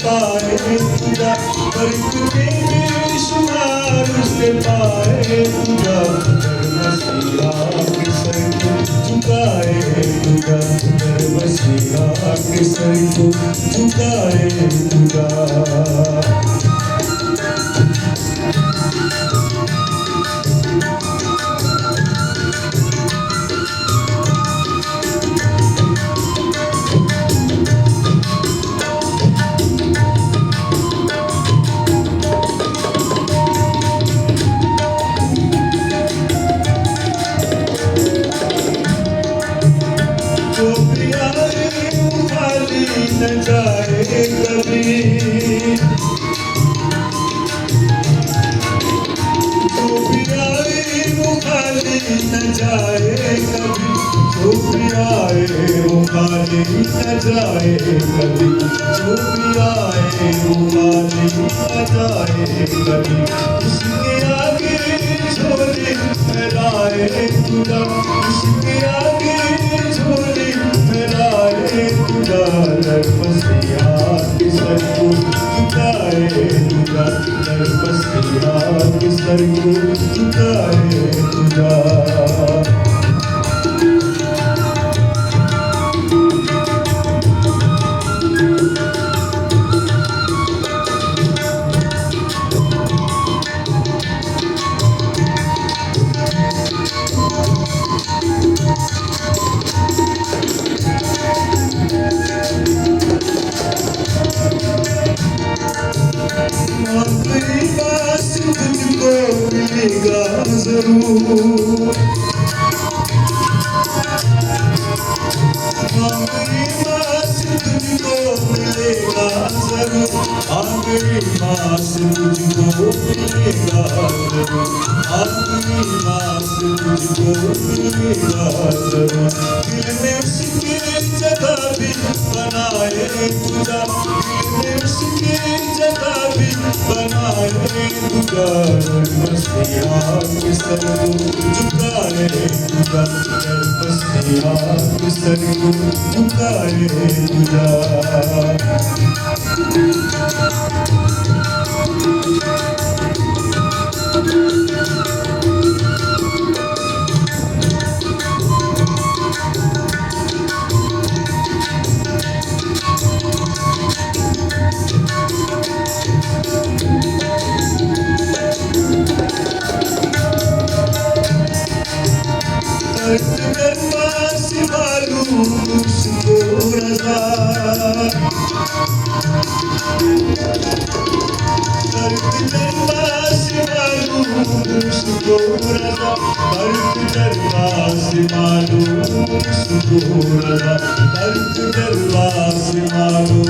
पाए तुझा, वर्ग में बेशुमार उसने पाए तुझा। मसीहा के सर को झुकाए तुझा, मसीहा के सर को झुकाए तुझा। न जाए कभी, जो भी आए वो खाली न जाए कभी, जो भी आए वो खाली न जाए कभी, जो भी आए वो खाली न जाए कभी। उसके आगे झोली फैलाए तुझा, उसके आगे झोली फैलाए तुझा। मसीहा के सर को झुकाए तुझा, मसीहा के सर को झुकाए तुझा। आखिरी पास तुझको मिलेगा जरूर, आखिरी पास तुझको मिलेगा जरूर, आखिरी पास तुझको मिलेगा जरूर, आखिरी पास तुझको मिलेगा जरूर। दिल में उसकी जगह भी बनाए तुझा, दिल में उसकी जगह भी बनाए तुझा। मसीहा के सर को झुकाए तुझा, मसीहा के सर को झुकाए तुझा। से मालूम उसको रज़ा, से मालूम उसको रज़ा, से मालूम उसको रज़ा, से मालूम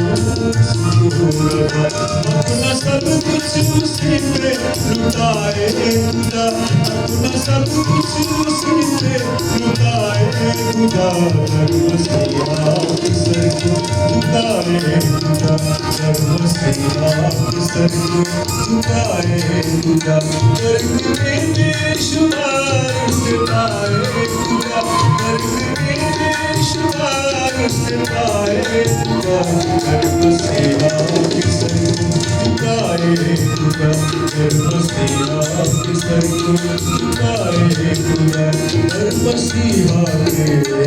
उसको रज़ा। अपना सब कुछ उसी पे लुटाए तुझा, अपना सब कुछ उसी पे लुटाए तुझा। मसीहा के सर को झुकाए तुझा, मसीहा के सर को झुकाए तुझा। वर्ग में बेशुमार उसने पाए तुझा, वर्ग में बेशुमार उसने पाए तुझा। मसीहा के सर को झुकाए तुझा, मसीहा के सर को झुकाए तुझा, मसीहा के